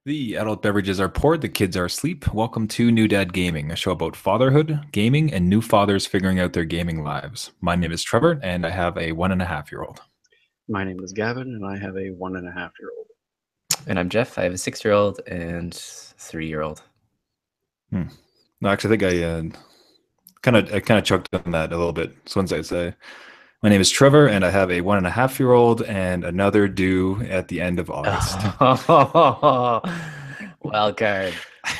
The adult beverages are poured, the kids are asleep. Welcome to New Dad Gaming, a show about fatherhood, gaming, and new fathers figuring out their gaming lives. My name is Trevor, and I have a 1.5-year-old. My name is Gavin, and I have a 1.5-year-old. And I'm Jeff. I have a 6-year-old and 3-year-old. No, actually, I think I kind of choked on that a little bit. So once I say, my name is Trevor, and I have a 1.5-year-old and another due at the end of August. Wild card.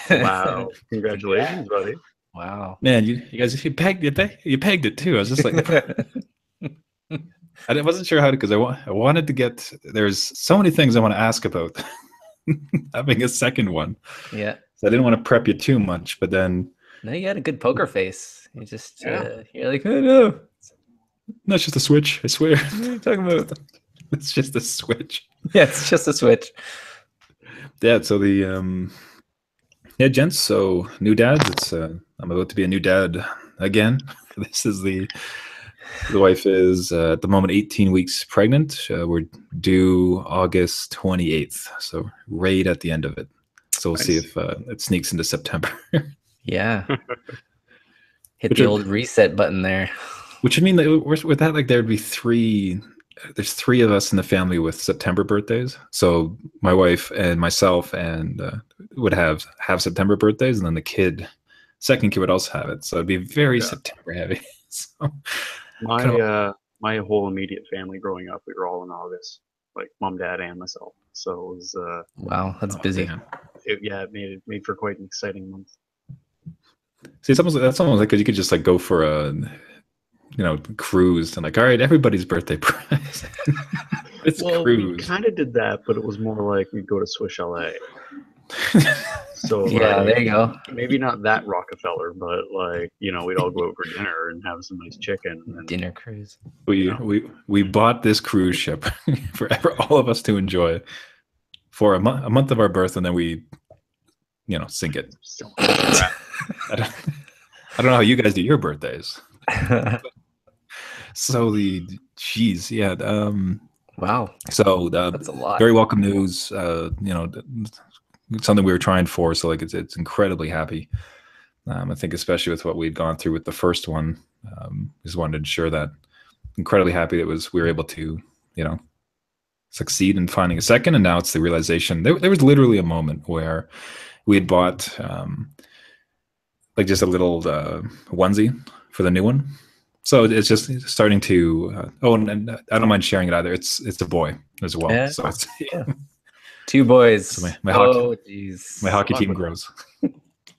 Wow! Congratulations, buddy. Wow. Man, you guys, you pegged it too. I was just like, I wasn't sure how to, because I wanted to get. There's so many things I want to ask about having a second one. Yeah. So I didn't want to prep you too much, but then. No, you had a good poker face. You just you're like, oh no. No, it's just a switch. I swear. What are you talking about? It's just a switch. Yeah, it's just a switch. Yeah. So gents. So new dads. It's I'm about to be a new dad again. This is the wife is at the moment 18 weeks pregnant. We're due August 28th. So right at the end of it. So we'll see if it sneaks into September. Yeah. Hit the old reset button there. Which would mean that with that, like there'd be there's three of us in the family with September birthdays. So my wife and myself and would have September birthdays, and then the second kid would also have it. So it'd be very September heavy. So my whole immediate family growing up, we were all in August, like mom, dad, and myself. So it was wow, that's busy. Man. It made for quite an exciting month. See, that's almost like because you could just like go for a cruise and like, all right, everybody's birthday prize. Cruise. We kind of did that, but it was more like we'd go to Swiss Chalet. So yeah, there you go. Maybe not that Rockefeller, but like we'd all go out for dinner and have some nice chicken. And, dinner cruise. We bought this cruise ship for all of us to enjoy for a month of our birth, and then we sink it. I don't know how you guys do your birthdays. So wow. So that's a lot. Very welcome news. Something we were trying for. So like it's incredibly happy. I think especially with what we'd gone through with the first one, just wanted to ensure that incredibly happy that we were able to succeed in finding a second. And now it's the realization there was literally a moment where we had bought like just a little onesie for the new one. So it's just starting to. And I don't mind sharing it either. It's a boy as well. Yeah. So it's 2 boys. So my hockey team grows.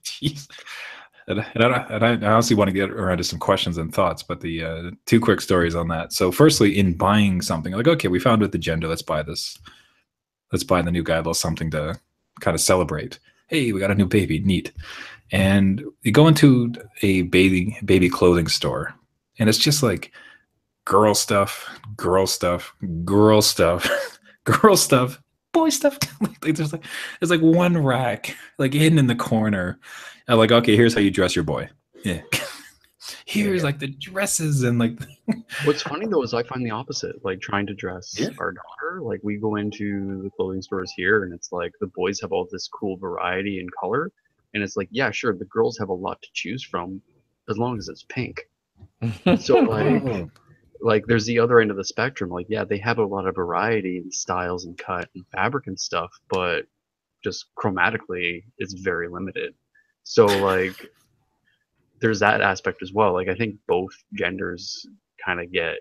Jeez. And I honestly want to get around to some questions and thoughts, but the 2 quick stories on that. So firstly, in buying something, like, okay, we found with the gender, let's buy this. Let's buy the new guy a little something to kind of celebrate. Hey, we got a new baby, neat. And you go into a baby clothing store, and it's just like girl stuff, girl stuff, girl stuff, girl stuff, boy stuff. There's like one rack like hidden in the corner. I'm like, okay, here's how you dress your boy. Yeah. Here's like the dresses and like. What's funny though is I find the opposite. Like trying to dress our daughter. Like we go into the clothing stores here, and it's like the boys have all this cool variety and color, and it's like, yeah, sure, the girls have a lot to choose from, as long as it's pink. So like there's the other end of the spectrum. Like they have a lot of variety in styles and cut and fabric and stuff, but just chromatically it's very limited. So like there's that aspect as well. Like I think both genders kind of get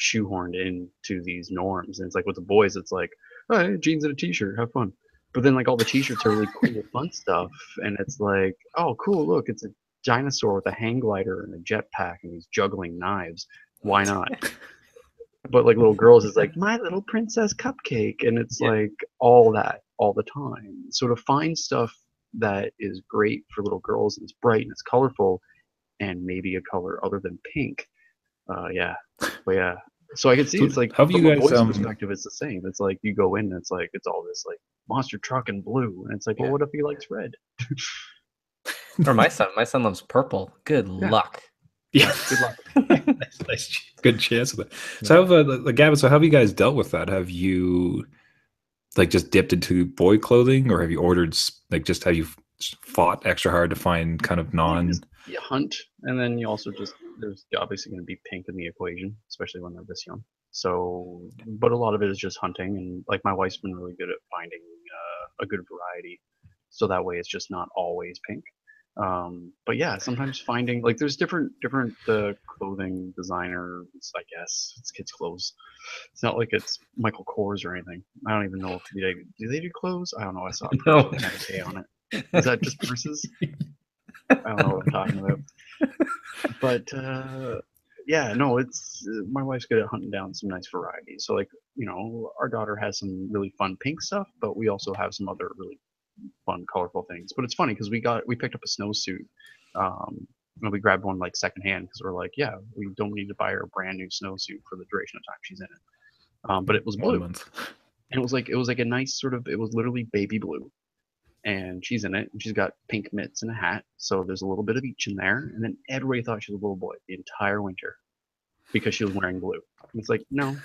shoehorned into these norms, and it's like with the boys it's like, oh, hey, jeans and a t-shirt, have fun. But then like all the t-shirts are really cool fun stuff, and it's like, oh cool, look, it's a dinosaur with a hang glider and a jetpack and he's juggling knives. Why not? But like little girls, it's like My Little Princess Cupcake, and it's like all that all the time. So to find stuff that is great for little girls and it's bright and it's colorful and maybe a color other than pink, so I can see it's like how have you guys perspective it's the same. It's like you go in and it's like it's all this like monster truck and blue, and it's like, well, what if he likes red? Or my son loves purple. Good luck. Yeah, good luck. nice, good chance of that. So, Gavin, so how have you guys dealt with that? Have you like just dipped into boy clothing, or have you ordered like just have you fought extra hard to find kind of non? You hunt, and then you also just there's obviously going to be pink in the equation, especially when they're this young. So, but a lot of it is just hunting, and like my wife's been really good at finding a good variety, so that way it's just not always pink. But yeah, sometimes finding like there's different clothing designers, I guess it's kids' clothes. It's not like it's Michael Kors or anything. I don't even know if do they do clothes. I don't know. I saw a purse No. with an K on it. Is that just purses? I don't know what I'm talking about. But yeah, no, it's my wife's good at hunting down some nice varieties. So like, you know, our daughter has some really fun pink stuff, but we also have some other really fun, colorful things. But it's funny because we picked up a snowsuit. And we grabbed one like secondhand because we're like, yeah, we don't need to buy her a brand new snowsuit for the duration of time she's in it. But it was 1 blue, month. and it was like a nice sort of, it was literally baby blue, and she's in it, and she's got pink mitts and a hat, so there's a little bit of each in there. And then everybody thought she was a little boy the entire winter because she was wearing blue. And it's like, no.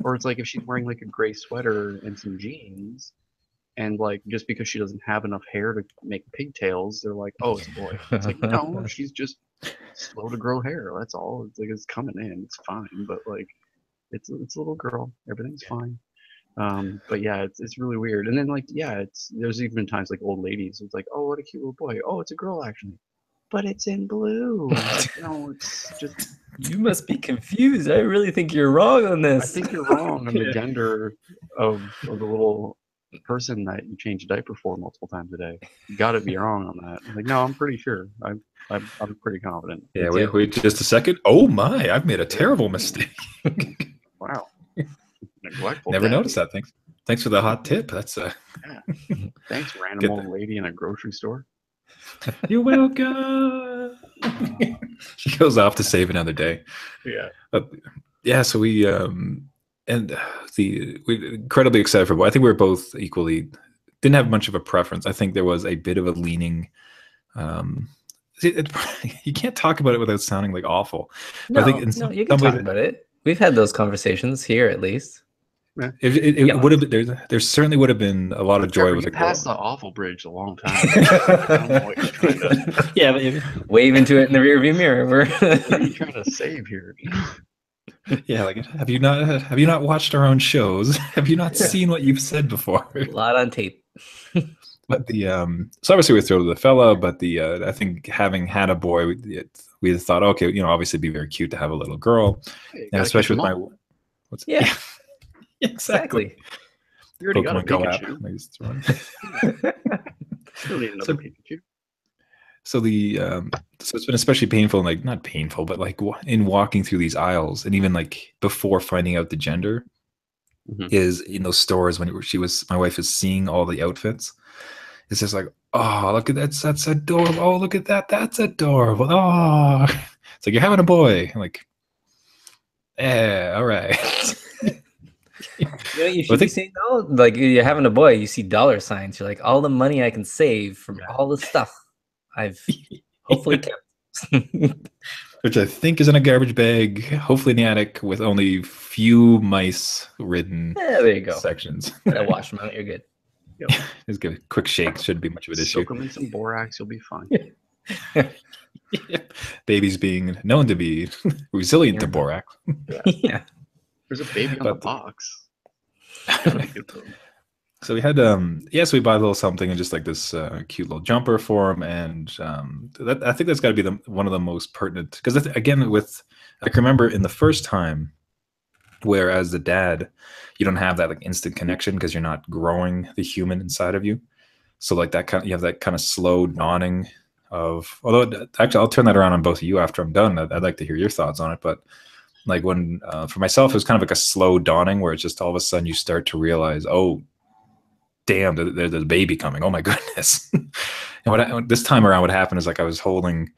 Or it's like if she's wearing like a gray sweater and some jeans, and like just because she doesn't have enough hair to make pigtails, they're like, oh, it's a boy. It's like, no, she's just slow to grow hair. That's all. It's like it's coming in. It's fine, but like it's a little girl. Everything's fine. But yeah, it's really weird. And then like, yeah, there's even times like old ladies. It's like, oh, what a cute little boy. Oh, it's a girl actually, but it's in blue. Like, no, it's just. You must be confused. I really think you're wrong on this. I think you're wrong on the gender of the little person that you change a diaper for multiple times a day. You got to be wrong on that. I'm like, no, I'm pretty sure. I'm pretty confident. Yeah, wait just a second. Oh my, I've made a terrible mistake. Wow. Neglectful. Never daddy. noticed that. Thanks for the hot tip. That's Yeah. Thanks, random old lady in a grocery store. You're welcome. She goes off to save another day. Yeah. Yeah, so we're incredibly excited for boy. I think we were both equally didn't have much of a preference. I think there was a bit of a leaning. You can't talk about it without sounding like awful. No, but I think you can talk about it. We've had those conversations here, at least. It would have been there certainly would have been a lot of joy with a girl. Passed the awful bridge a long time ago. I don't know what you're trying to. Yeah, but wave into it in the rearview mirror. What are you trying to save here? Yeah, like have you not watched our own shows? Have you not seen what you've said before? A lot on tape. But so obviously we're thrilled with the fella, but I think having had a boy, we thought, okay, you know, obviously it'd be very cute to have a little girl, and especially with my Yeah. Exactly. You already got a Pokemon Pikachu. Still need another Pikachu. So so it's been especially painful, like not painful, but like in walking through these aisles, and even like before finding out the gender, is in those stores when my wife is seeing all the outfits. It's just like, oh, look at that, that's adorable. Oh, look at that, that's adorable. Oh, it's like you're having a boy. I'm like, yeah, all right. You know, you should be saying, oh, like you're having a boy, you see dollar signs. You're like, all the money I can save from all the stuff I've hopefully kept. Which I think is in a garbage bag, hopefully in the attic, with only few mice-ridden there you go. sections. I wash them out, you're good. Yep. Just give a quick shake, shouldn't be much of an issue. Soak them in some borax, you'll be fine. Babies being known to be resilient to borax. Yeah. There's a baby on the box. So we had so we bought a little something and just like this cute little jumper for him, and I think that's got to be one of the most pertinent, because again I can remember in the first time, where as the dad you don't have that like instant connection because you're not growing the human inside of you, so like you have that kind of slow dawning of, although actually I'll turn that around on both of you after I'm done. I'd like to hear your thoughts on it, but like when for myself it was kind of like a slow dawning where it's just all of a sudden you start to realize, oh damn, there's a baby coming, oh my goodness. And this time around what happened is like I was holding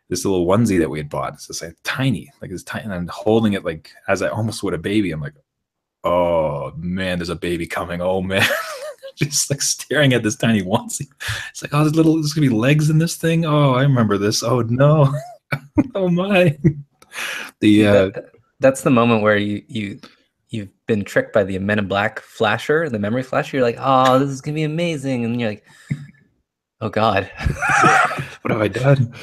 this little onesie that we had bought. It's just like tiny, and I'm holding it like as I almost would a baby. I'm like, oh man, there's a baby coming, oh man. Just like staring at this tiny onesie. It's like, oh, there's gonna be legs in this thing, oh I remember this, oh no. Oh my. That's the moment where you you've been tricked by the Men in Black flasher, the memory flasher. You're like, oh, this is gonna be amazing, and you're like, oh God, what have I done?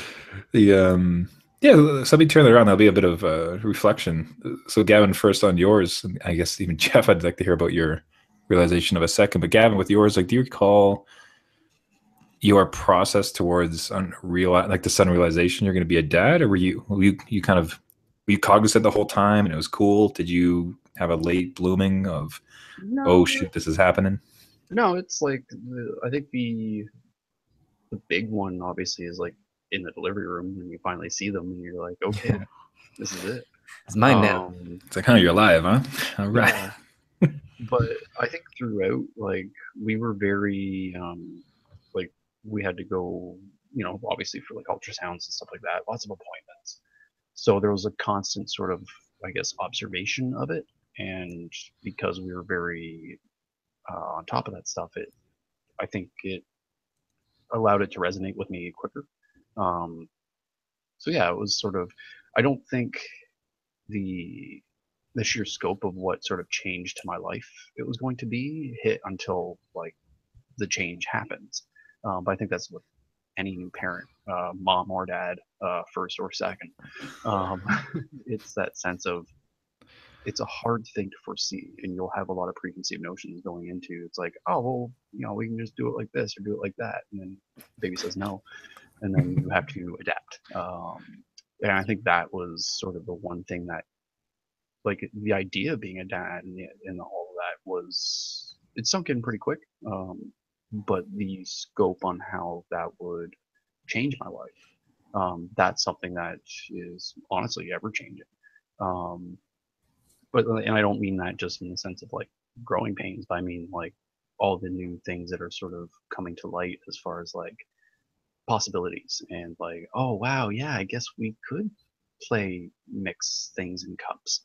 Yeah, somebody turn it around. That'll be a bit of reflection. So, Gavin, first on yours, and I guess even Jeff, I'd like to hear about your realization of a second. But Gavin, with yours, like, do you recall your process towards like the sudden realization you're going to be a dad, or were you cognizant the whole time and it was cool? Did you have a late blooming of, No, oh shoot, this is happening? No, it's like I think the big one obviously is like in the delivery room when you finally see them and you're like, okay, this is it. it's mine now. It's like, you're alive, huh? All right. Yeah. But I think throughout, like, we were very like, we had to go, obviously for like ultrasounds and stuff like that, lots of appointments. So there was a constant sort of, I guess, observation of it. And because we were very on top of that stuff, I think it allowed it to resonate with me quicker. So yeah, it was sort of, I don't think the sheer scope of what sort of change to my life it was going to be hit until like the change happens. But I think that's what any new parent, mom or dad, first or second, it's that sense of, it's a hard thing to foresee, and you'll have a lot of preconceived notions going into. It's like, oh well, we can just do it like this or do it like that, and then baby says no, and then you have to adapt. And I think that was sort of the one thing that, like, the idea of being a dad and all of that was, it sunk in pretty quick. But the scope on how that would change my life, that's something that is honestly ever changing. And I don't mean that just in the sense of like growing pains, but I mean like all the new things that are sort of coming to light as far as like possibilities and like, oh wow, yeah, I guess we could play mix things in cups.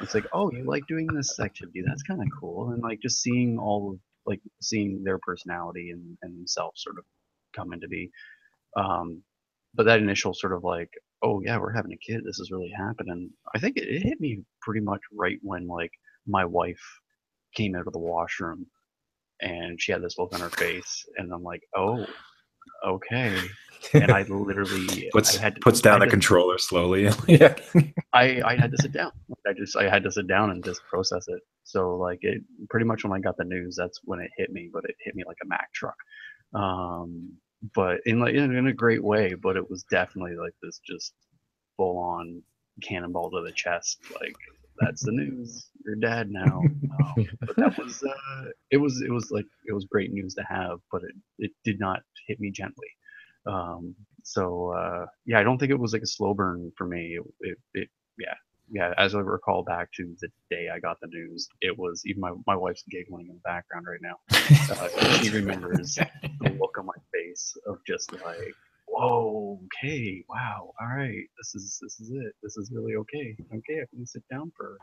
It's like, oh, you like doing this activity, that's kind of cool. And like just seeing seeing their personality and themselves sort of come into be. But that initial sort of like, oh yeah, we're having a kid, this is really happening. I think it hit me pretty much right when like my wife came out of the washroom and she had this look on her face, and I'm like, oh, okay. And I literally puts down the controller slowly. Yeah. I had to sit down. I had to sit down and just process it. So like, it pretty much when I got the news, that's when it hit me. But it hit me like a Mack truck. But in a great way. But it was definitely like this just full on cannonball to the chest. Like, that's the news. You're dad now. But that was it was great news to have. But it did not hit me gently. Yeah, I don't think it was like a slow burn for me. Yeah. As I recall back to the day I got the news, it was even my wife's giggling in the background right now. She remembers the look on my face of just like, whoa, okay, wow, all right, this is it. This is really okay. Okay, I can sit down for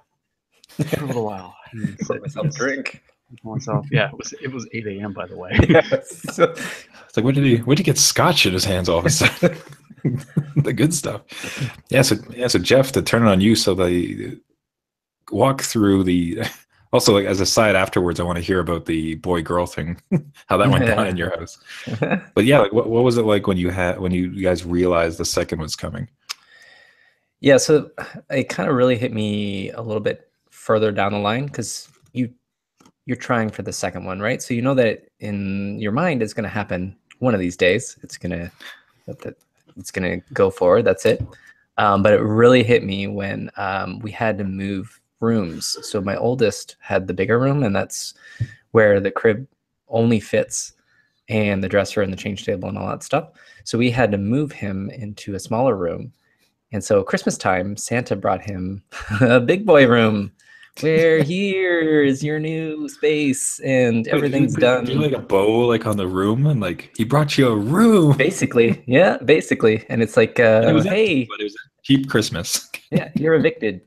a little while. Pour myself a drink. Myself, yeah, it was 8 a.m. by the way. It's like, where did he get scotch in his hands all of a sudden? The good stuff. So Jeff, to turn it on you, so they walk through the. Also, like, as a side afterwards, I want to hear about the boy-girl thing, how that went down in your house. But yeah, like, what was it like when you guys realized the second was coming? Yeah, so it kind of really hit me a little bit further down the line, because you're trying for the second one, right? So you know that in your mind it's going to happen one of these days. It's going to go forward. That's it. But it really hit me when we had to move rooms. So my oldest had the bigger room, and that's where the crib only fits, and the dresser and the change table and all that stuff. So we had to move him into a smaller room. And so Christmas time, Santa brought him a big boy room, where here is your new space and everything's done. Do like a bow like on the room, and like, he brought you a room. Basically, yeah, basically. And it's like, hey, empty, but it was a cheap Christmas. Yeah, you're evicted.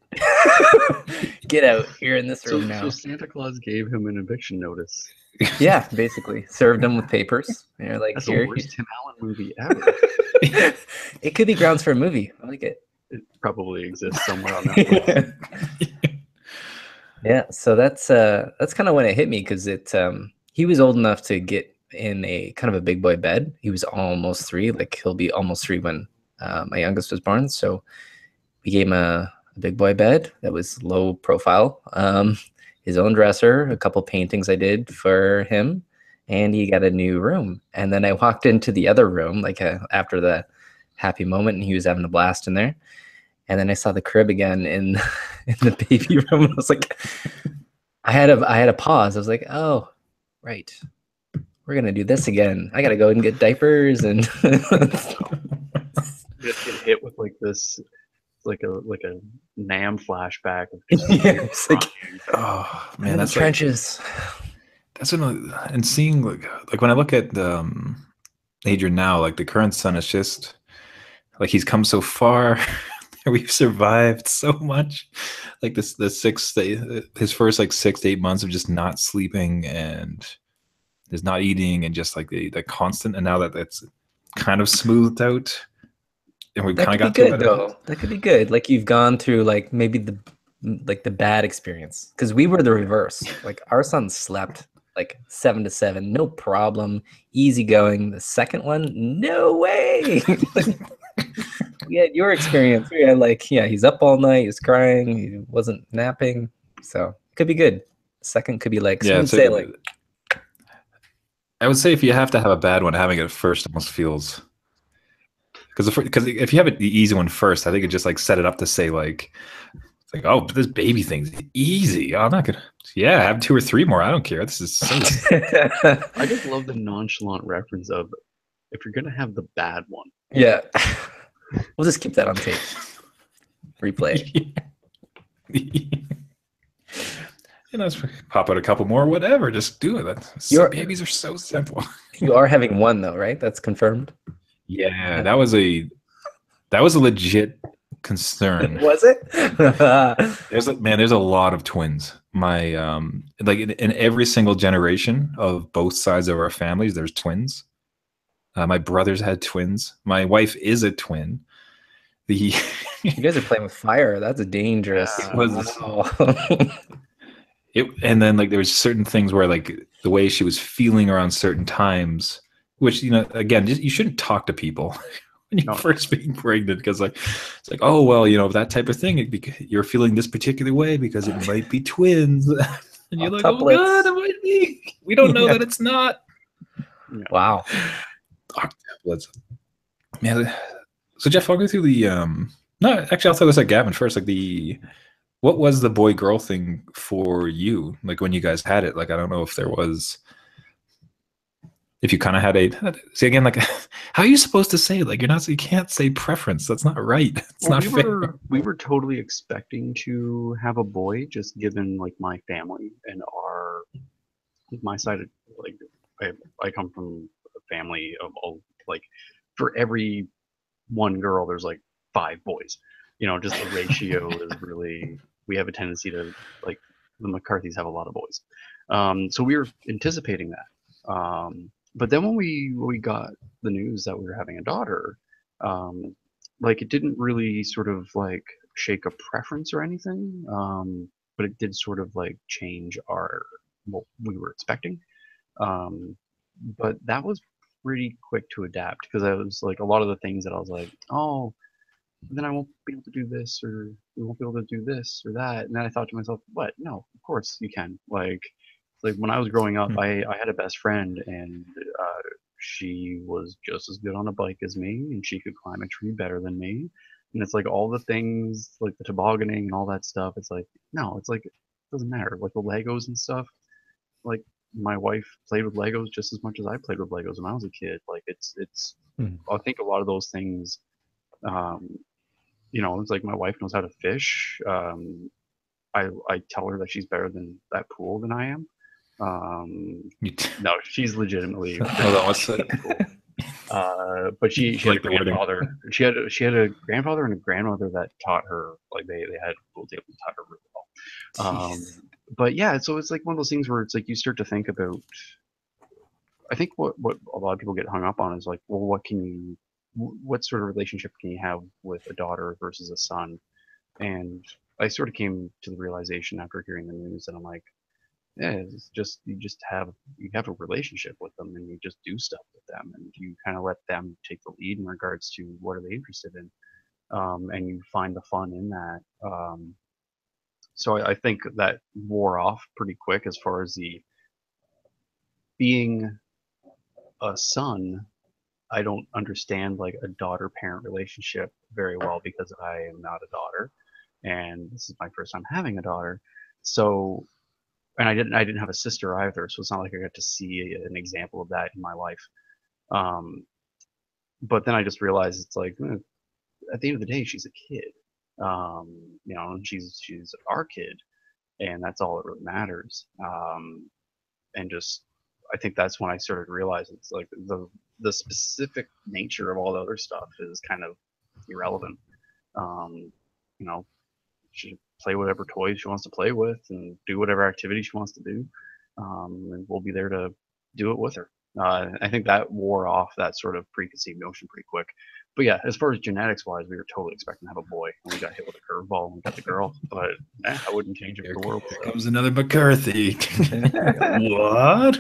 Get out. You're in this room now. So Santa Claus gave him an eviction notice. Yeah, basically served him with papers. And you're like, that's here, the worst Tim Allen movie ever. It could be grounds for a movie. I like it. It probably exists somewhere on that list. Yeah, so that's kind of when it hit me because he was old enough to get in a kind of a big boy bed. He was almost 3, like he'll be almost 3 when my youngest was born. So we gave him a big boy bed that was low profile, his own dresser, a couple paintings I did for him, and he got a new room. And then I walked into the other room like after the happy moment, and he was having a blast in there. And then I saw the crib again in in the baby room. I was like, I had a pause. I was like, oh, right, we're gonna do this again. I gotta go and get diapers and Just get hit with like this, like a Nam flashback of yeah, it's like Oh I'm man, in the that's like trenches. that's when and seeing like when I look at Adrian now, like the current son is just like he's come so far. We've survived so much. Like this, the 6 day, his first like 6 to 8 months of just not sleeping and there's not eating and just like the constant. And now that that's kind of smoothed out, and we've That kind of could be got to a good better. though. That could be good. Like you've gone through like maybe the bad experience because we were the reverse. Like our son slept like 7 to 7, no problem, easy going. The second one, no way. We had your experience. We had like, yeah, he's up all night, he's crying, he wasn't napping. So it could be good. Second could be like Yeah, smooth so sailing. I would say if you have to have a bad one, having it first almost feels because if you have it the easy one first, I think it just like set it up to say like it's like, oh, but this baby thing's easy. I'm not gonna. Yeah, have 2 or 3 more. I don't care. This is so. I just love the nonchalant reference of if you're gonna have the bad one. Yeah. We'll just keep that on tape. Replay. And let's pop out a couple more. Whatever, just do it. Babies are so simple. You are having one though, right? That's confirmed. Yeah, that was a legit concern. Was it? There's a lot of twins. My like in every single generation of both sides of our families, there's twins. My brothers had twins. My wife is a twin. You guys are playing with fire. That's a dangerous. And then like there was certain things where like the way she was feeling around certain times, which again, you shouldn't talk to people when you're first being pregnant because like it's like, oh well, that type of thing. You're feeling this particular way because it might be twins, and you're like, oh god, it might be. We don't know that it's not. Wow. Octuplets. Man, so Jeff, walk me through the no, actually I'll throw this at Gavin first. Like what was the boy girl thing for you? Like when you guys had it? Like I don't know if you kind of had see again, like how are you supposed to say it? Like you can't say preference. That's not right. It's not fair. We were totally expecting to have a boy, just given like my family and my side of like I come from a family of all like for every one girl there's like 5 boys. Just the ratio is really, we have a tendency to like the McCarthys have a lot of boys. So we were anticipating that. But then when we got the news that we were having a daughter, like it didn't really sort of like shake a preference or anything. But it did sort of like change what we were expecting. But that was pretty quick to adapt because I was like a lot of the things that I was like, oh, then I won't be able to do this or we won't be able to do this or that. And then I thought to myself, what? No, of course you can. Like when I was growing up, I had a best friend and she was just as good on a bike as me and she could climb a tree better than me. And it's like all the things like the tobogganing and all that stuff. It's like, no, it's like, it doesn't matter. Like the Legos and stuff, like my wife played with Legos just as much as I played with Legos when I was a kid. Like it's I think a lot of those things, it's like my wife knows how to fish. I tell her that she's better than that pool than I am. No, she's legitimately. Hold on, what's that? But she had a grandfather. She had a grandfather and a grandmother that taught her. Like they had a pool table and taught her really well. But yeah, so it's like one of those things where it's like you start to think about. I think what a lot of people get hung up on is like, well, what sort of relationship can you have with a daughter versus a son? And I sort of came to the realization after hearing the news that I'm like, yeah, it's just you have a relationship with them and you just do stuff with them and you kind of let them take the lead in regards to what are they interested in, and you find the fun in that. So I think that wore off pretty quick as far as the being a son. I don't understand like a daughter-parent relationship very well because I am not a daughter, and this is my first time having a daughter. So, and I didn't have a sister either, so it's not like I got to see an example of that in my life. Um, but then I just realized it's like at the end of the day, she's a kid. And she's our kid, and that's all that really matters. And just I think that's when I started to realize it's like the specific nature of all the other stuff is kind of irrelevant. Um, you know, she should play whatever toys she wants to play with and do whatever activity she wants to do, and we'll be there to do it with her. I think that wore off that sort of preconceived notion pretty quick. But yeah, as far as genetics wise, we were totally expecting to have a boy, and we got hit with a curveball and we got the girl. But I wouldn't change it for the world. Here comes another McCarthy. What?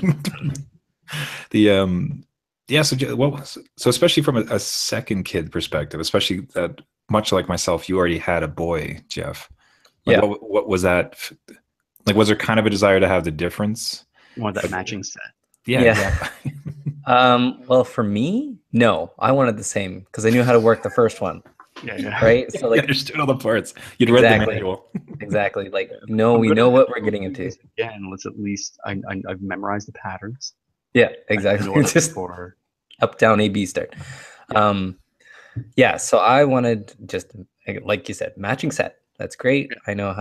Yeah. So especially from a second kid perspective, especially that much like myself, you already had a boy, Jeff. Like, Yeah. What was that? Like, was there kind of a desire to have the difference? You want that matching set? Yeah. Well, for me, no, I wanted the same because I knew how to work the first one. Yeah. Right. So You like understood all the parts. You'd read the Exactly. manual. exactly, like we know what we're getting into. Again, let's at least I've memorized the patterns. Yeah, I know exactly. what Just for. up, down, A, B start. Yeah. So I wanted just like you said, matching set. That's great. I know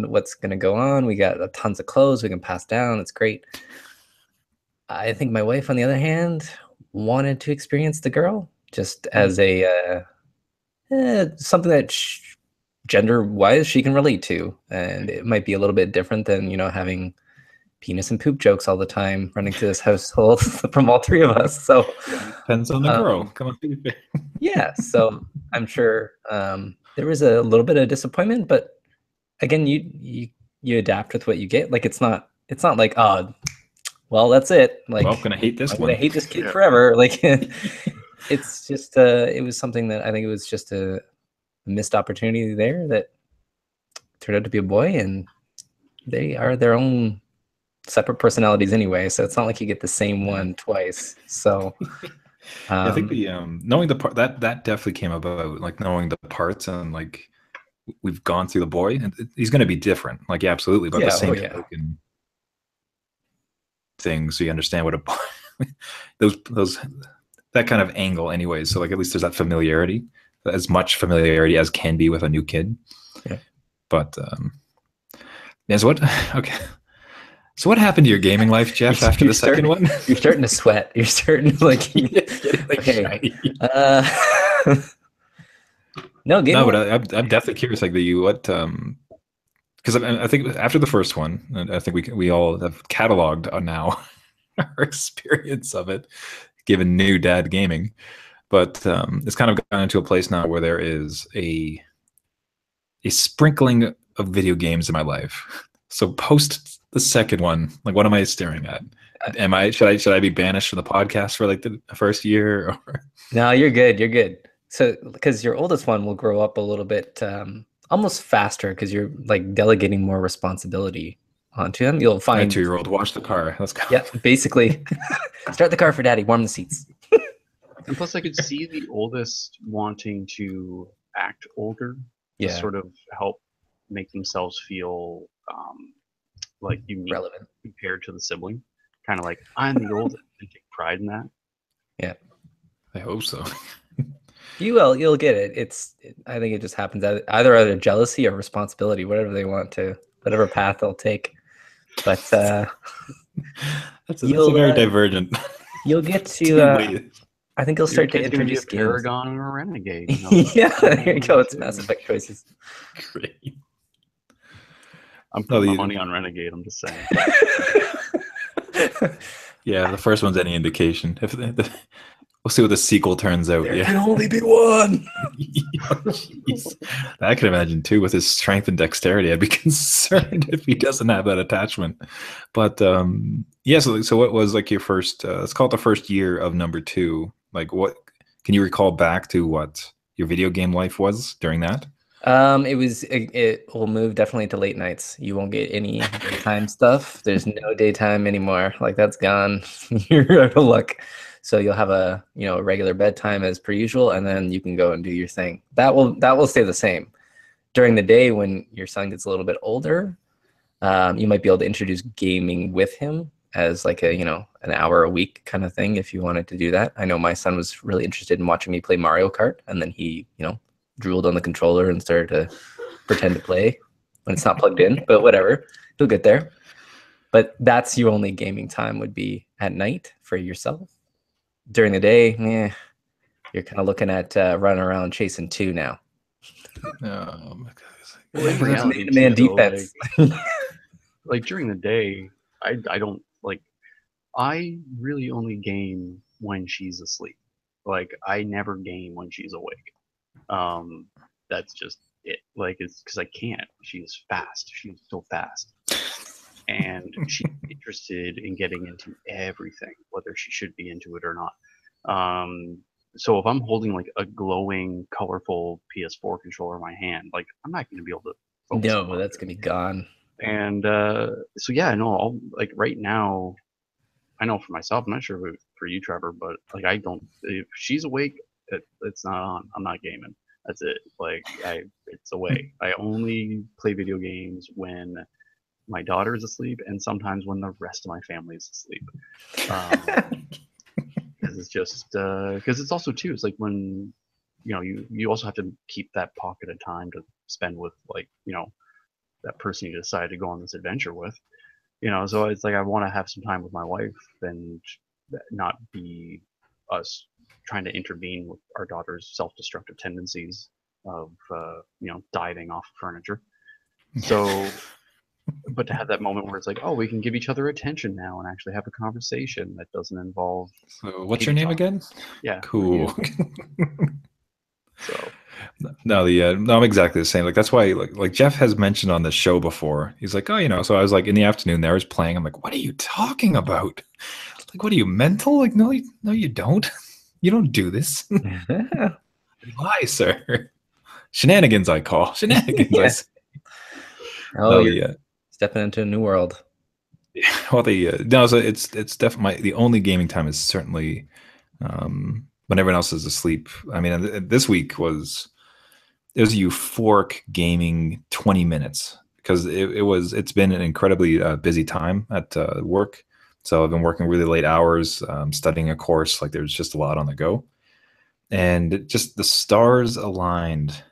what's going to go on. We got tons of clothes we can pass down. It's great. I think my wife, on the other hand, wanted to experience the girl just as a something that gender-wise she can relate to, and it might be a little bit different than having penis and poop jokes all the time running through this household from all three of us. So Depends on the girl. Come on. yeah, so I'm sure there was a little bit of disappointment, but again, you adapt with what you get. Like it's not like, oh, well, that's it. Like, Well, I'm gonna hate this I'm one. gonna hate this kid forever. Like it's just it was something that I think it was just a missed opportunity there that turned out to be a boy, and they are their own separate personalities anyway, so it's not like you get the same one twice. So I think the knowing the part that definitely came about, like knowing the parts, and like we've gone through the boy, and he's going to be different, like absolutely, but the same token thing, so you understand what a boy those that kind of angle anyways. So like at least there's that familiarity, as much familiarity as can be with a new kid. Yeah. But yeah, so what happened to your gaming life, Jeff, after the second one? You're starting to sweat. You're starting to like okay. No, but I'm definitely curious, like because I think after the first one, and I think we all have cataloged now our experience of it, given new dad gaming. But it's kind of gotten into a place now where there is a sprinkling of video games in my life. So post the second one, like what am I staring at? Should I be banished from the podcast for like the first year? Or? No, you're good. You're good. So because your oldest one will grow up a little bit almost faster because you're like delegating more responsibility onto him. You'll find my 2-year-old wash the car. Let's go. Yeah, basically start the car for daddy, warm the seats. And plus I could see the oldest wanting to act older to sort of help make themselves feel like unique, relevant compared to the sibling. Kind of like, I'm the oldest, and take pride in that. Yeah, I hope so. You'll get it. I think it just happens either out of jealousy or responsibility, whatever they want to, whatever path they'll take. But that's very divergent. You'll get to. I think you'll start to introduce a Paragon and a Renegade. Yeah, there you go. It's Mass Effect choices. Great. I'm putting my money on Renegade. I'm just saying. Yeah, the first one's any indication. We'll see what the sequel turns out. There can only be one. Jeez. I can imagine too, with his strength and dexterity, I'd be concerned if he doesn't have that attachment. But yeah, so what was like your first? Let's call it the first year of number 2. Like, what can you recall back to what your video game life was during that? It will move definitely to late nights. You won't get any daytime stuff. There's no daytime anymore. Like, that's gone. You're out of luck. So you'll have a regular bedtime as per usual, and then you can go and do your thing. That will stay the same. During the day, when your son gets a little bit older, you might be able to introduce gaming with him as like a an hour a week kind of thing if you wanted to do that. I know my son was really interested in watching me play Mario Kart, and then he drooled on the controller and started to pretend to play when it's not plugged in, but whatever, he'll get there. But that's your only gaming time, would be at night for yourself. During the day, you're kind of looking at running around chasing 2 now. Oh my Well, man defense. Like during the day, I don't like. I really only game when she's asleep. Like, I never game when she's awake. That's just it. Like, it's because I can't. She's fast. She's so fast. And she's interested in getting into everything, whether she should be into it or not. So if I'm holding like a glowing, colorful PS4 controller in my hand, like, I'm not going to be able to focus. No, that's going to be gone. And so yeah, no, I'll, like, right now, I know for myself, I'm not sure for you, Trevor, but like, I don't. If she's awake, it's not on. I'm not gaming. That's it. Like, it's away. I only play video games when my daughter is asleep, and sometimes when the rest of my family is asleep. Because it's just because it's also too. It's like when you also have to keep that pocket of time to spend with, like, that person you decide to go on this adventure with. So it's like I want to have some time with my wife and not be us trying to intervene with our daughter's self-destructive tendencies of diving off furniture. So, but to have that moment where it's like, oh, we can give each other attention now and actually have a conversation that doesn't involve. So what's your name again? Yeah. Cool. So. No, I'm exactly the same. Like, that's why, like Jeff has mentioned on the show before. He's like, oh, so I was like, in the afternoon there, I was playing. I'm like, what are you talking about? Like, what are you, mental? Like, no, you don't. You don't do this. Lie, sir. Shenanigans, I call shenanigans. Yeah. I say. Oh, you're stepping into a new world. Yeah. Well, no, so it's definitely the only gaming time is certainly when everyone else is asleep. I mean, this week it was a euphoric gaming 20 minutes because it's been an incredibly busy time at work. So I've been working really late hours, studying a course. Like, there's just a lot on the go, and just the stars aligned.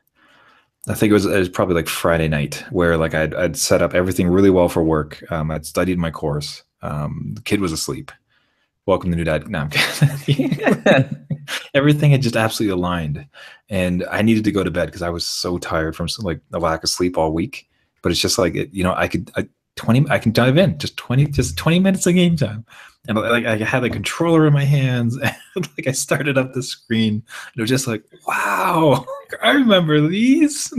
I think it was probably like Friday night where, like, I'd set up everything really well for work. I'd studied my course. The kid was asleep. Welcome to New Dad. No, I'm kidding. Everything had just absolutely aligned, and I needed to go to bed because I was so tired from like a lack of sleep all week. But it's just like, I can dive in just 20 minutes of game time, and like I had the controller in my hands, and like I started up the screen, and it was just like, wow, I remember these.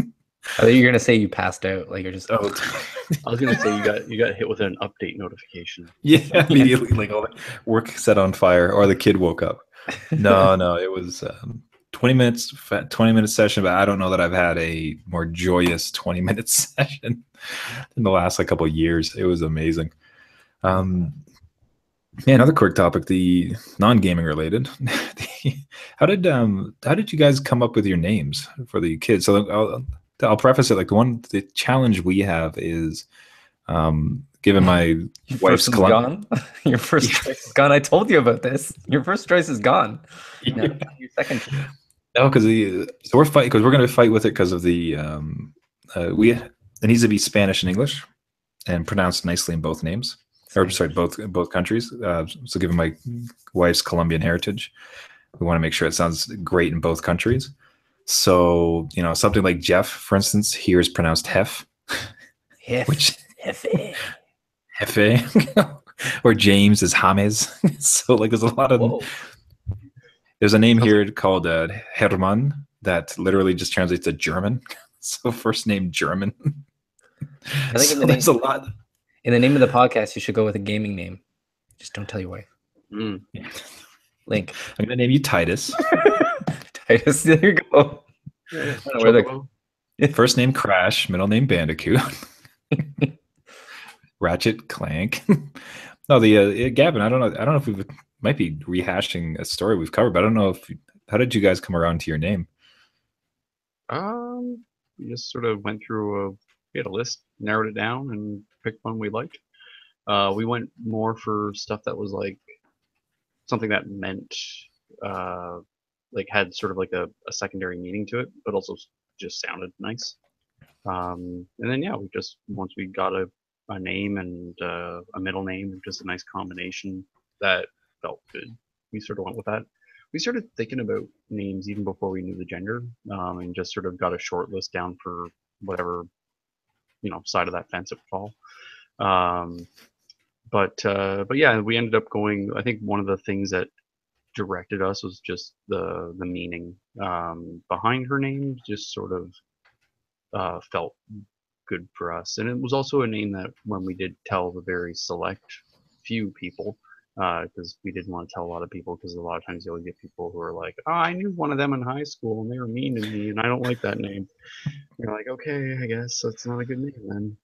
I thought you were gonna say you passed out, like you're just. Oh, I was gonna say you got hit with an update notification. Yeah, immediately, like all the work set on fire, or the kid woke up. No, it was 20 minute session, but I don't know that I've had a more joyous 20-minute session in the last couple of years. It was amazing. Another quick topic, the non-gaming related. How did you guys come up with your names for the kids? So I'll preface it, like, the challenge we have is, given my wife's gone. Your first choice is gone. I told you about this. Your first choice is gone. Yeah. Your second choice. No, because we're fighting because we're going to fight with it because of the it needs to be Spanish and English and pronounced nicely in both names, or sorry, both countries. So given my wife's Colombian heritage, we want to make sure it sounds great in both countries. So something like Jeff, for instance, here is pronounced Hef, which Hefe, or James is James. So like there's a lot of There's a name here called Hermann that literally just translates to German. So first name German. I think So there's a lot. in the name of the podcast, you should go with a gaming name. Just don't tell your wife. Yeah. Link. I'm gonna name you Titus. Titus, there you go. I don't know where the- First name Crash, middle name Bandicoot. Ratchet Clank. No, the Gavin. I don't know if we might be rehashing a story we've covered, but I don't know if. How did you guys come around to your name? We just sort of went through we had a list, narrowed it down, and picked one we liked. We went more for stuff that was like something that meant like had sort of like a secondary meaning to it, but also just sounded nice. And then yeah, we just once we got a name and a middle name, just a nice combination that felt good, we sort of went with that. We started thinking about names even before we knew the gender, and just sort of got a short list down for whatever side of that fence it would fall. But yeah, we ended up going. I think one of the things that directed us was just the meaning behind her name. Just sort of felt good for us, and it was also a name that when we did tell the very select few people, because we didn't want to tell a lot of people, because a lot of times you'll get people who are like, oh, I knew one of them in high school and they were mean to me and I don't like that name. You're like, okay, I guess that's not a good name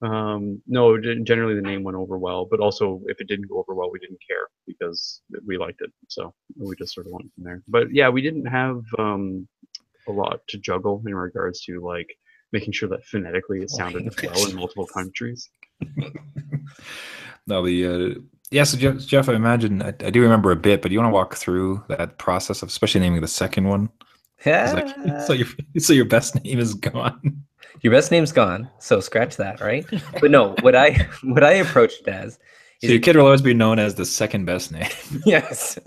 then. No, generally the name went over well, but also if it didn't go over well, we didn't care because we liked it. So we just sort of went from there. But yeah, we didn't have a lot to juggle in regards to like making sure that phonetically it sounded well in multiple countries. No, yeah, so Jeff, I imagine I do remember a bit, but you want to walk through that process of especially naming the second one? Yeah. So your best name is gone. Your best name's gone, so scratch that, right? But no, what I approached it as is so your kid will always be known as the second best name. Yes.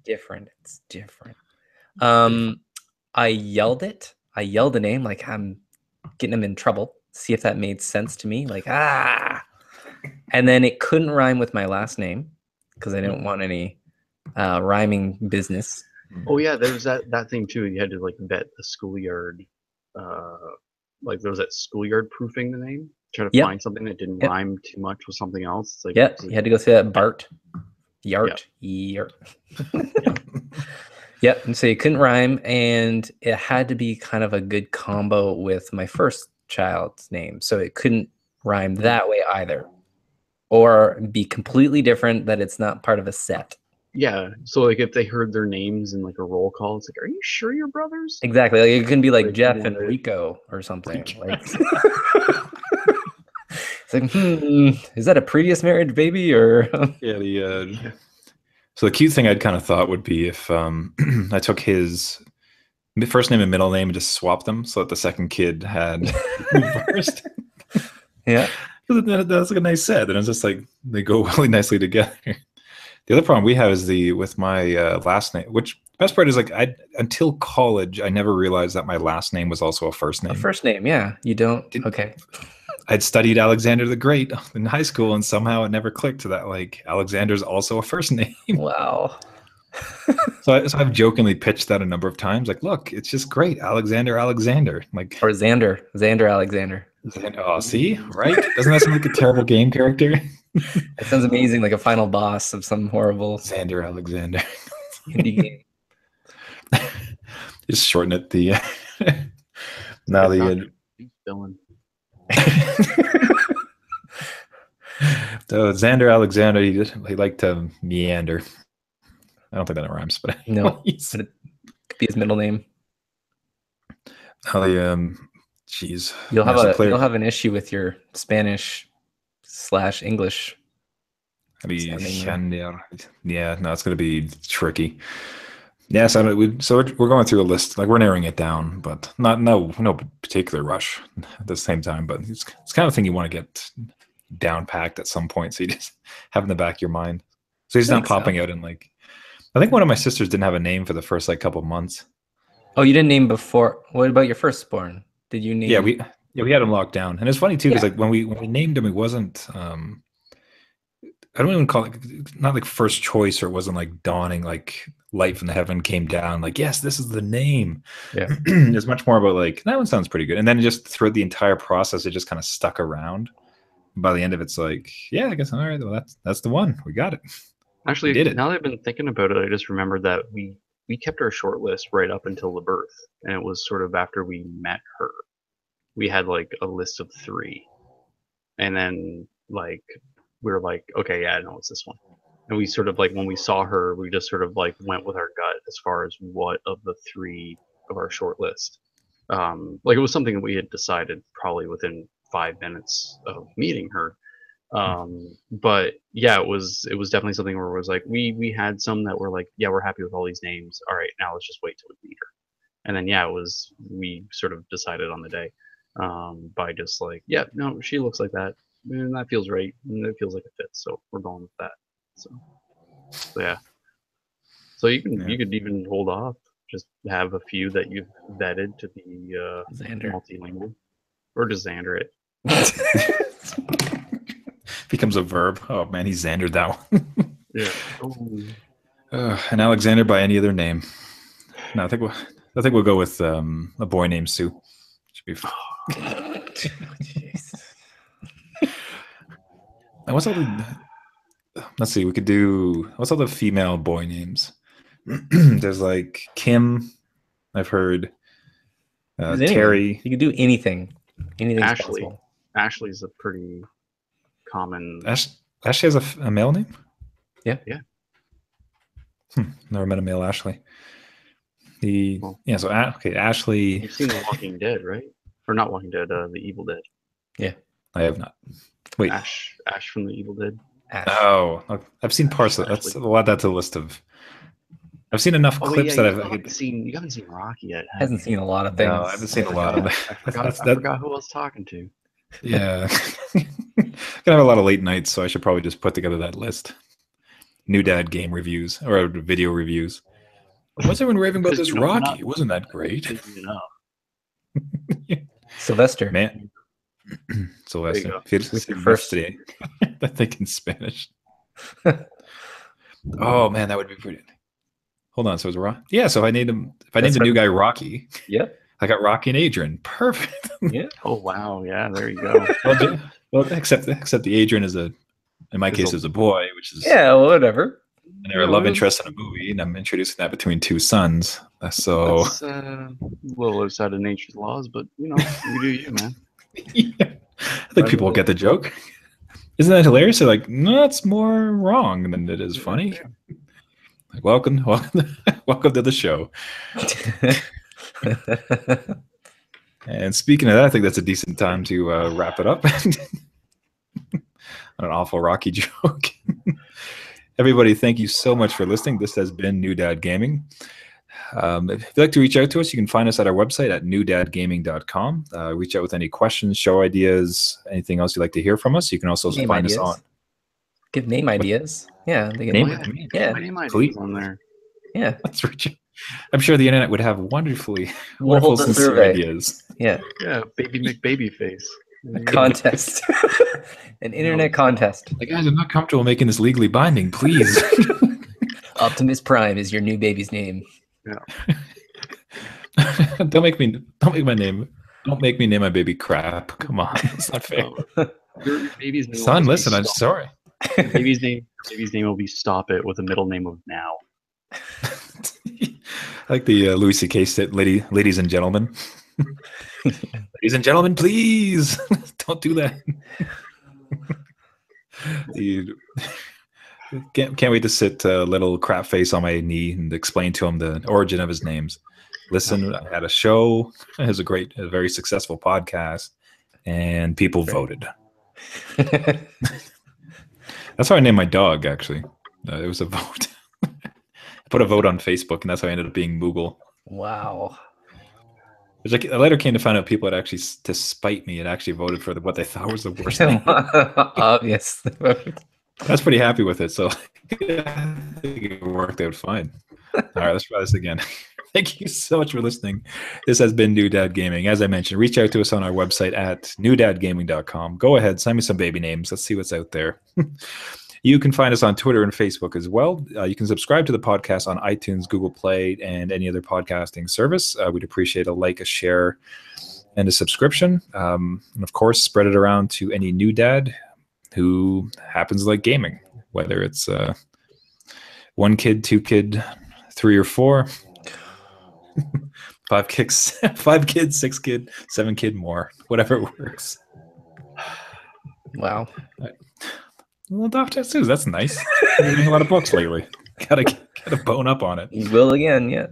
Different. It's different. I yelled it. I yelled the name like I'm getting him in trouble. See if that made sense to me. Like, and then it couldn't rhyme with my last name because I didn't want any rhyming business. Oh yeah, there's that thing too. You had to like vet the schoolyard. Like there was that schoolyard proofing the name. Try to find something that didn't rhyme too much with something else. It's like, you had to go through that Bart. Yart. Yart. Yep. And so you couldn't rhyme, and it had to be kind of a good combo with my first child's name. So it couldn't rhyme that way either. Or be completely different, that it's not part of a set. Yeah. So like if they heard their names in like a roll call, it's like, are you sure you're brothers? Exactly. Like it can be like Jeff and Rico or something. Like it's like, is that a previous marriage baby or yeah, so the cute thing I'd kind of thought would be if I took his first name and middle name and just swapped them so that the second kid had first. Yeah. That's like a nice set. And it's just like they go really nicely together. The other problem we have is with my last name, which the best part is like until college, I never realized that my last name was also a first name. A first name, yeah. You don't? Okay. I'd studied Alexander the Great in high school, and somehow it never clicked to that like Alexander's also a first name. Wow. So I've jokingly pitched that a number of times. Like, look, it's just great, Alexander. Like, or Xander Alexander. Oh, see, right? Doesn't that sound like a terrible game character? It sounds amazing, like a final boss of some horrible Xander Alexander indie game. Just shorten it. Now the villain. So Xander Alexander, he liked to meander. I don't think that rhymes, but no, but it could be his middle name. Jeez, you'll have an issue with your Spanish/English. Yeah, no, it's going to be tricky. Yeah, so we're going through a list, like we're narrowing it down, but no particular rush at the same time. But it's kind of thing you want to get down packed at some point, so you just have in the back of your mind. So he's not popping out in like. I think one of my sisters didn't have a name for the first like couple months. Oh, you didn't name before. What about your firstborn? Did you name? Yeah, we had him locked down, and it's funny too because like when we named him, it wasn't. I don't even call it not like first choice, or it wasn't like dawning like light from the heaven came down. Like, yes, this is the name. Yeah. It's much more about like that one sounds pretty good, and then just throughout the entire process, it just kind of stuck around. By the end of it, it's like, yeah, I guess all right. Well, that's the one. We got it. Actually, did it. now that I've been thinking about it, I just remembered that we kept our short list right up until the birth, and it was sort of after we met her. We had like a list of 3, and then like we were like, okay, yeah, no, it's this one. And we sort of like when we saw her, we just sort of like went with our gut as far as what of the 3 of our short list. Like it was something that we had decided probably within 5 minutes of meeting her. But yeah, it was definitely something where it was like we had some that were like, yeah, we're happy with all these names. All right, now let's just wait till we meet her. And then yeah, we sort of decided on the day by just like, yeah, no, she looks like that, and that feels right, and it feels like it fits, so we're going with that. So yeah. So you could even hold off, just have a few that you've vetted to be Xander. multilingual, or just Xander it. Becomes a verb. Oh man, he Xandered that one. Yeah. And Alexander by any other name. No, I think we'll go with a boy named Sue. Should be fun. And what's all the? Let's see. We could do. What's all the female boy names? There's like Kim. I've heard. Terry. You could do anything. Anything's Ashley. possible. Ashley's a pretty common. Ashley has a male name? Yeah. Yeah. Never met a male Ashley. Well, so Ashley. You've seen The Walking Dead, right? Or not Walking Dead, The Evil Dead. Yeah. I have not. Wait. Ash from The Evil Dead. Ash. Oh, I've seen parts of that's a lot. That's a list of. I've seen enough clips that you haven't seen Rocky yet. Hasn't seen a lot of things. No, I haven't seen a lot of I forgot who I was talking to. Yeah. Gonna have a lot of late nights, so I should probably just put together that list. New Dad game reviews or video reviews. What's everyone raving about this Rocky? Wasn't that great? Sylvester. Man. Sylvester. With your first today. I think in Spanish. Oh man, that would be brilliant. Hold on, so it's Rocky. Yeah, so if I named the new guy Rocky. Yep. I got Rocky and Adrian. Perfect. Yeah. Oh wow, yeah, there you go. well, except the Adrian is in my case, is a boy, which is whatever. And they're a love interest in a movie, and I'm introducing that between 2 sons. So that's a little outside of nature's laws, but you do you, man. Yeah. I think people will get the joke. Isn't that hilarious? They're like, no, it's more wrong than it is funny. Like, welcome to the show. And speaking of that, I think that's a decent time to wrap it up. An awful Rocky joke. Everybody, thank you so much for listening. This has been New Dad Gaming. If you'd like to reach out to us, you can find us at our website at newdadgaming.com. Reach out with any questions, show ideas, anything else you'd like to hear from us. You can also find us on. Give name ideas. Yeah. Name ideas on there. Yeah. Let's reach out. I'm sure the internet would have wonderful, sincere ideas. Yeah. Yeah, Baby McBabyface. A contest. An internet contest. Like, guys, I'm not comfortable making this legally binding, please. Optimus Prime is your new baby's name. Yeah. Don't make me name my baby crap. Come on, it's not fair. Your baby's name Son, listen, I'm sorry. Your baby's name will be Stop It with a middle name of Now. I like the Louis C.K. ladies and gentlemen. Ladies and gentlemen, please don't do that. Dude, can't wait to sit little crap face on my knee and explain to him the origin of his names. Listen, I had a show. It was a very successful podcast, and people voted. That's how I named my dog, actually. It was a vote. I put a vote on Facebook, and that's how I ended up being Moogle. Wow. I later came to find out people had actually, to spite me, had actually voted for what they thought was the worst name. Obvious. I was pretty happy with it, so I think it worked out fine. All right, let's try this again. Thank you so much for listening. This has been New Dad Gaming. As I mentioned, reach out to us on our website at newdadgaming.com. Go ahead, send me some baby names. Let's see what's out there. You can find us on Twitter and Facebook as well. You can subscribe to the podcast on iTunes, Google Play, and any other podcasting service. We'd appreciate a like, a share, and a subscription. And of course, spread it around to any new dad who happens to like gaming, whether it's 1 kid, 2 kid, 3 or 4, 5 kids, 6 kid, 7 kid, more, whatever works. Wow. Well, Dr. Seuss, that's nice. I'm reading a lot of books lately. Gotta bone up on it. You will again, yeah.